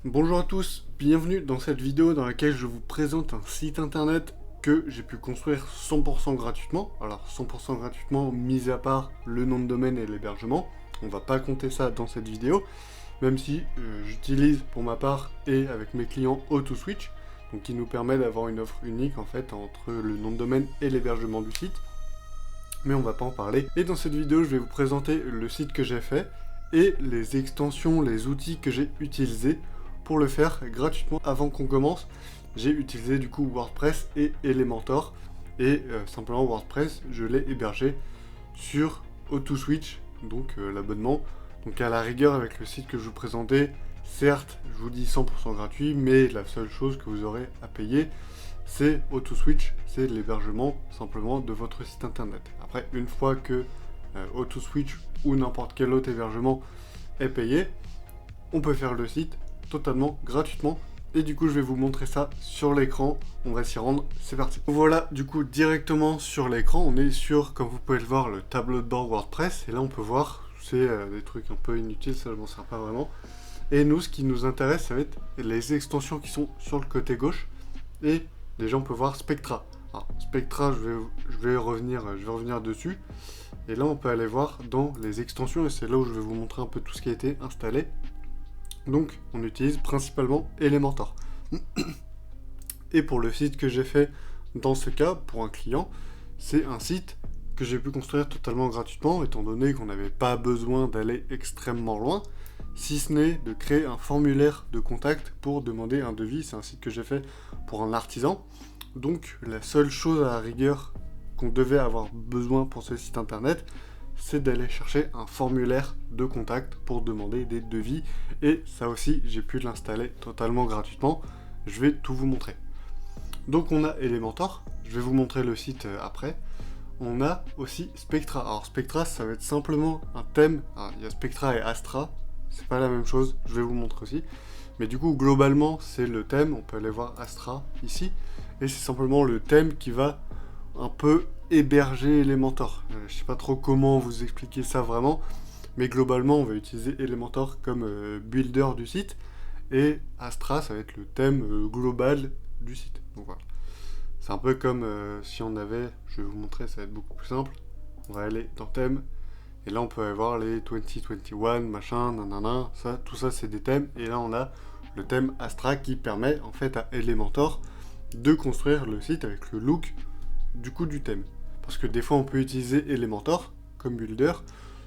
Bonjour à tous, bienvenue dans cette vidéo dans laquelle je vous présente un site internet que j'ai pu construire 100% gratuitement. Alors 100% gratuitement, mis à part le nom de domaine et l'hébergement. On va pas compter ça dans cette vidéo, même si j'utilise pour ma part et avec mes clients AutoSwitch, donc qui nous permet d'avoir une offre unique en fait entre le nom de domaine et l'hébergement du site. Mais on va pas en parler. Et dans cette vidéo, je vais vous présenter le site que j'ai fait et les extensions, les outils que j'ai utilisés pour le faire gratuitement. Avant qu'on commence, j'ai utilisé du coup WordPress et Elementor. Et simplement WordPress, je l'ai hébergé sur AutoSwitch, donc l'abonnement. Donc à la rigueur avec le site que je vous présentais, certes, je vous dis 100% gratuit, mais la seule chose que vous aurez à payer, c'est AutoSwitch, c'est l'hébergement simplement de votre site internet. Après, une fois que AutoSwitch ou n'importe quel autre hébergement est payé, on peut faire le site totalement gratuitement. Et du coup, je vais vous montrer ça sur l'écran. On va s'y rendre, c'est parti. Voilà, du coup, directement sur l'écran, on est sur, comme vous pouvez le voir, le tableau de bord WordPress. Et là, on peut voir, c'est des trucs un peu inutiles, ça je m'en sers pas vraiment. Et nous, ce qui nous intéresse, ça va être les extensions qui sont sur le côté gauche. Et déjà, on peut voir Spectra. Alors, Spectra, je vais revenir dessus. Et là, on peut aller voir dans les extensions, et c'est là où je vais vous montrer un peu tout ce qui a été installé. Donc, on utilise principalement Elementor. Et pour le site que j'ai fait dans ce cas, pour un client, c'est un site que j'ai pu construire totalement gratuitement, étant donné qu'on n'avait pas besoin d'aller extrêmement loin, si ce n'est de créer un formulaire de contact pour demander un devis. C'est un site que j'ai fait pour un artisan. Donc, la seule chose à la rigueur qu'on devait avoir besoin pour ce site internet, c'est d'aller chercher un formulaire de contact pour demander des devis. Et ça aussi, j'ai pu l'installer totalement gratuitement. Je vais tout vous montrer. Donc on a Elementor, je vais vous montrer le site après. On a aussi Spectra. Alors Spectra, ça va être simplement un thème. Alors, il y a Spectra et Astra, c'est pas la même chose, je vais vous montrer aussi. Mais du coup, globalement, c'est le thème. On peut aller voir Astra ici. Et c'est simplement le thème qui va un peu héberger Elementor. Je sais pas trop comment vous expliquer ça vraiment, mais globalement on va utiliser Elementor comme builder du site, et Astra ça va être le thème global du site. Donc voilà. C'est un peu comme si on avait, je vais vous montrer, ça va être beaucoup plus simple. On va aller dans thème, et là on peut avoir les 2021, machin, nanana, ça, tout ça c'est des thèmes, et là on a le thème Astra qui permet en fait à Elementor de construire le site avec le look du coup du thème. Parce que des fois on peut utiliser Elementor comme builder,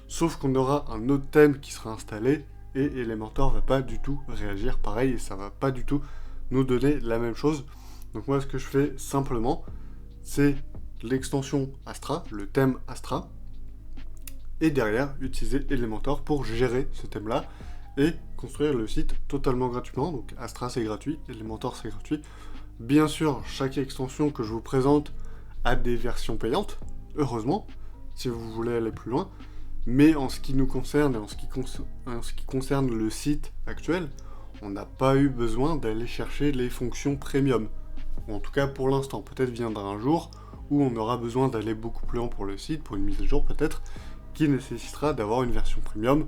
sauf qu'on aura un autre thème qui sera installé et Elementor va pas du tout réagir pareil et ça va pas du tout nous donner la même chose. Donc moi ce que je fais simplement, c'est l'extension Astra, le thème Astra, et derrière utiliser Elementor pour gérer ce thème là et construire le site totalement gratuitement. Donc Astra c'est gratuit, Elementor c'est gratuit. Bien sûr, chaque extension que je vous présente a des versions payantes, heureusement, si vous voulez aller plus loin. Mais en ce qui nous concerne et en ce qui concerne le site actuel, on n'a pas eu besoin d'aller chercher les fonctions premium. Ou en tout cas pour l'instant, peut-être viendra un jour où on aura besoin d'aller beaucoup plus loin pour le site, pour une mise à jour peut-être, qui nécessitera d'avoir une version premium.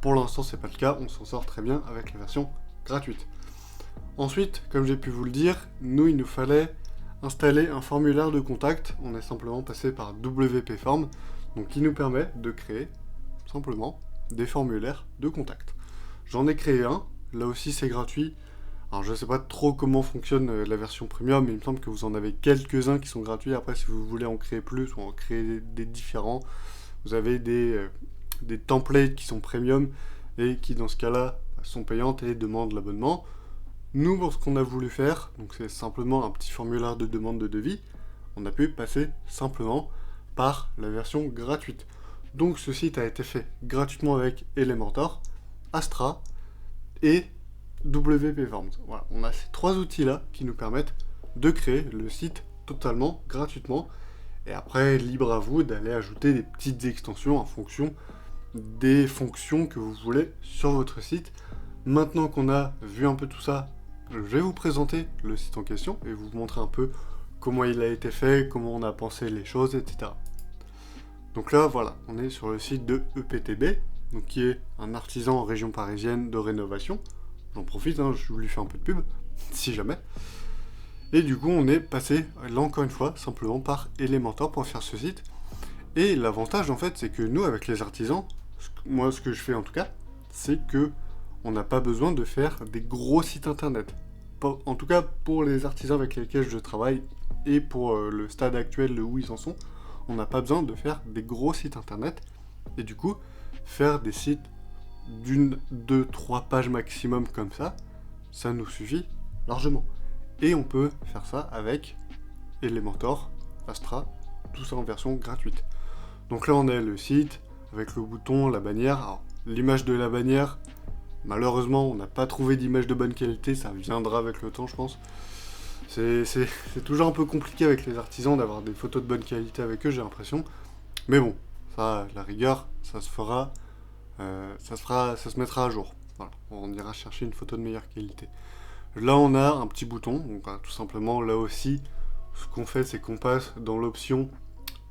Pour l'instant, c'est pas le cas, on s'en sort très bien avec la version gratuite. Ensuite, comme j'ai pu vous le dire, il nous fallait installer un formulaire de contact. On est simplement passé par WP Form, donc qui nous permet de créer simplement des formulaires de contact. J'en ai créé un, là aussi c'est gratuit. Alors je ne sais pas trop comment fonctionne la version premium, mais il me semble que vous en avez quelques-uns qui sont gratuits. Après, si vous voulez en créer plus ou en créer des différents, vous avez des templates qui sont premium et qui dans ce cas-là sont payantes et demandent l'abonnement. Nous, pour ce qu'on a voulu faire, donc c'est simplement un petit formulaire de demande de devis, on a pu passer simplement par la version gratuite. Donc ce site a été fait gratuitement avec Elementor, Astra et WP Forms. Voilà, on a ces trois outils-là qui nous permettent de créer le site totalement gratuitement. Et après, libre à vous d'aller ajouter des petites extensions en fonction des fonctions que vous voulez sur votre site. Maintenant qu'on a vu un peu tout ça, je vais vous présenter le site en question et vous montrer un peu comment il a été fait, comment on a pensé les choses, etc. Donc là, voilà, on est sur le site de EPTB, donc qui est un artisan en région parisienne de rénovation. j'en profite, hein, je lui fais un peu de pub, si jamais. Et du coup, on est passé, là encore une fois, simplement par Elementor pour faire ce site. Et l'avantage, en fait, c'est que nous, avec les artisans, moi, ce que je fais en tout cas, c'est que on n'a pas besoin de faire des gros sites internet. En tout cas, pour les artisans avec lesquels je travaille et pour le stade actuel de où ils en sont, on n'a pas besoin de faire des gros sites internet. Et du coup, faire des sites d'une, deux, trois pages maximum comme ça nous suffit largement. Et on peut faire ça avec Elementor, Astra, tout ça en version gratuite. Donc là, on a le site avec le bouton, la bannière. Alors, l'image de la bannière, malheureusement, on n'a pas trouvé d'image de bonne qualité. Ça viendra avec le temps, je pense. C'est toujours un peu compliqué avec les artisans d'avoir des photos de bonne qualité avec eux, j'ai l'impression. Mais bon, ça, la rigueur, ça se fera, ça se mettra à jour. Voilà, on ira chercher une photo de meilleure qualité. Là, on a un petit bouton. Donc, tout simplement, là aussi, ce qu'on fait, c'est qu'on passe dans l'option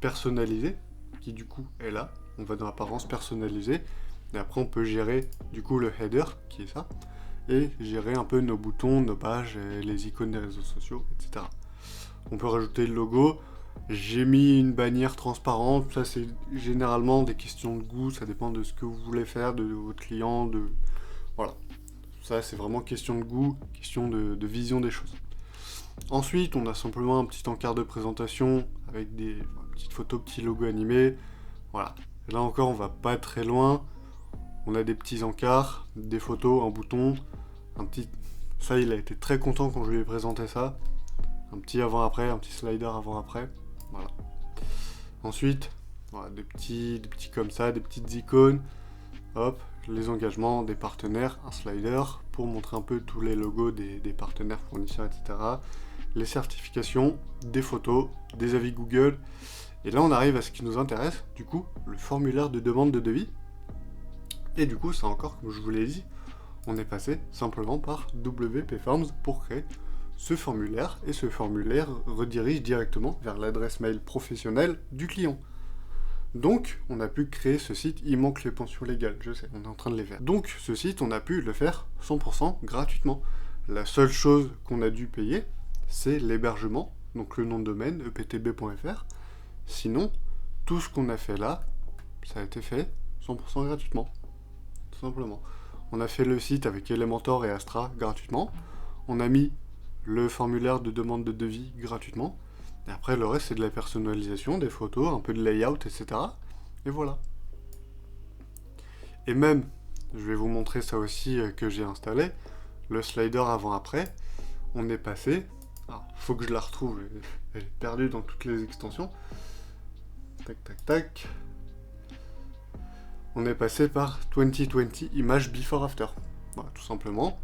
personnaliser, qui du coup est là. On va dans apparence personnaliser. Et après, on peut gérer du coup le header, qui est ça. Et gérer un peu nos boutons, nos pages, et les icônes des réseaux sociaux, etc. On peut rajouter le logo. J'ai mis une bannière transparente. Ça, c'est généralement des questions de goût. Ça dépend de ce que vous voulez faire, de votre client, de... Voilà. Ça, c'est vraiment question de goût, question de vision des choses. Ensuite, on a simplement un petit encart de présentation avec des petites photos, petits logos animés. Voilà. Et là encore, on va pas très loin. On a des petits encarts, des photos, un bouton, un petit... Ça, il a été très content quand je lui ai présenté ça. Un petit avant-après, un petit slider avant-après. Voilà. Ensuite, voilà, des petits comme ça, des petites icônes. Hop, les engagements des partenaires, un slider pour montrer un peu tous les logos des partenaires fournisseurs, etc. Les certifications, des photos, des avis Google. Et là, on arrive à ce qui nous intéresse, du coup, le formulaire de demande de devis. Et du coup, ça encore, comme je vous l'ai dit, on est passé simplement par WP Forms pour créer ce formulaire. Et ce formulaire redirige directement vers l'adresse mail professionnelle du client. Donc, on a pu créer ce site, il manque les pensions légales, je sais, on est en train de les faire. Donc, ce site, on a pu le faire 100% gratuitement. La seule chose qu'on a dû payer, c'est l'hébergement, donc le nom de domaine, eptb.fr. Sinon, tout ce qu'on a fait là, ça a été fait 100% gratuitement. Tout simplement. On a fait le site avec Elementor et Astra gratuitement. On a mis le formulaire de demande de devis gratuitement. Et après, le reste, c'est de la personnalisation, des photos, un peu de layout, etc. Et voilà. Et même, je vais vous montrer ça aussi que j'ai installé, le slider avant-après, on est passé... Alors, faut que je la retrouve, elle est perdue dans toutes les extensions. Tac, tac, tac. On est passé par 2020 Image Before After. Voilà, tout simplement.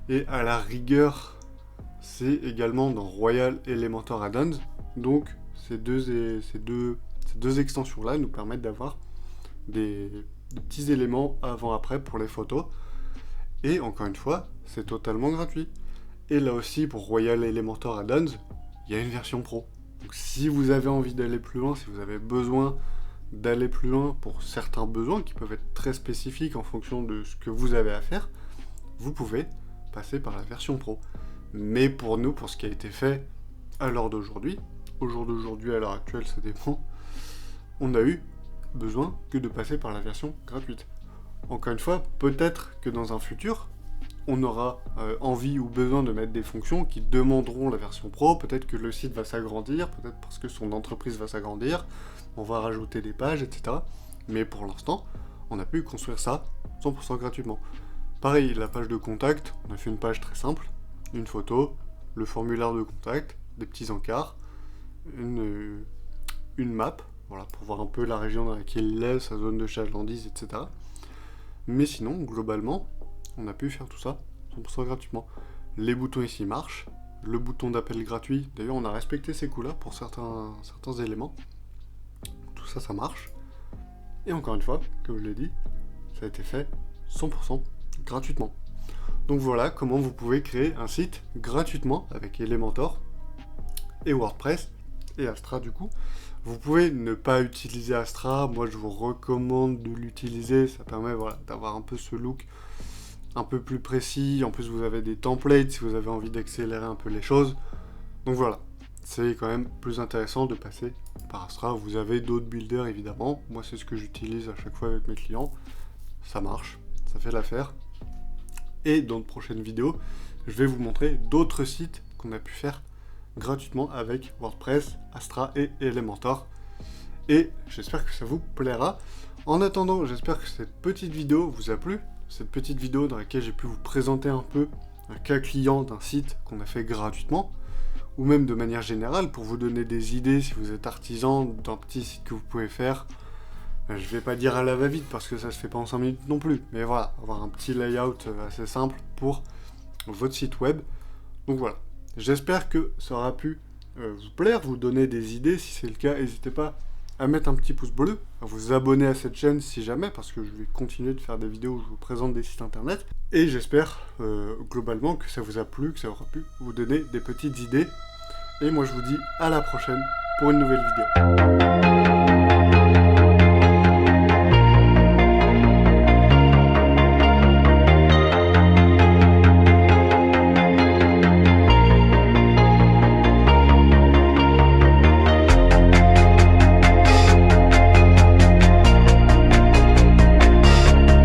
Et à la rigueur, c'est également dans Royal Elementor Add-ons. Donc, ces deux extensions-là nous permettent d'avoir des petits éléments avant-après pour les photos. Et encore une fois, c'est totalement gratuit. Et là aussi, pour Royal Elementor Add-ons, il y a une version pro. Donc si vous avez envie d'aller plus loin, si vous avez besoin d'aller plus loin pour certains besoins qui peuvent être très spécifiques en fonction de ce que vous avez à faire, vous pouvez passer par la version pro. Mais pour nous, pour ce qui a été fait à l'heure d'aujourd'hui, au jour d'aujourd'hui, à l'heure actuelle, ça dépend, on a eu besoin que de passer par la version gratuite. Encore une fois, peut-être que dans un futur, on aura envie ou besoin de mettre des fonctions qui demanderont la version pro, peut-être que le site va s'agrandir, peut-être parce que son entreprise va s'agrandir, on va rajouter des pages, etc. Mais pour l'instant, on a pu construire ça 100% gratuitement. Pareil, la page de contact, on a fait une page très simple, une photo, le formulaire de contact, des petits encarts, une map, voilà, pour voir un peu la région dans laquelle il est, sa zone de chalandise, etc. Mais sinon, globalement, on a pu faire tout ça 100% gratuitement. Les boutons ici marchent, le bouton d'appel gratuit, d'ailleurs on a respecté ces coûts-là pour certains éléments. Tout ça, ça marche. Et encore une fois, comme je l'ai dit, ça a été fait 100% gratuitement. Donc voilà comment vous pouvez créer un site gratuitement avec Elementor et WordPress et Astra du coup. Vous pouvez ne pas utiliser Astra, moi je vous recommande de l'utiliser, ça permet voilà, d'avoir un peu ce look un peu plus précis. En plus, vous avez des templates si vous avez envie d'accélérer un peu les choses. Donc voilà, c'est quand même plus intéressant de passer par Astra. Vous avez d'autres builders évidemment. Moi, c'est ce que j'utilise à chaque fois avec mes clients. Ça marche, ça fait l'affaire. Et dans de prochaines vidéos, je vais vous montrer d'autres sites qu'on a pu faire gratuitement avec WordPress, Astra et Elementor. Et j'espère que ça vous plaira. En attendant, j'espère que cette petite vidéo vous a plu. Cette petite vidéo dans laquelle j'ai pu vous présenter un peu un cas client d'un site qu'on a fait gratuitement, ou même de manière générale pour vous donner des idées si vous êtes artisan d'un petit site que vous pouvez faire. Je vais pas dire à la va-vite parce que ça se fait pas en 5 minutes non plus, mais voilà, avoir un petit layout assez simple pour votre site web. Donc voilà, j'espère que ça aura pu vous plaire, vous donner des idées. Si c'est le cas, n'hésitez pas à mettre un petit pouce bleu, à vous abonner à cette chaîne si jamais, parce que je vais continuer de faire des vidéos où je vous présente des sites internet. Et j'espère globalement que ça vous a plu, que ça aura pu vous donner des petites idées. Et moi je vous dis à la prochaine pour une nouvelle vidéo.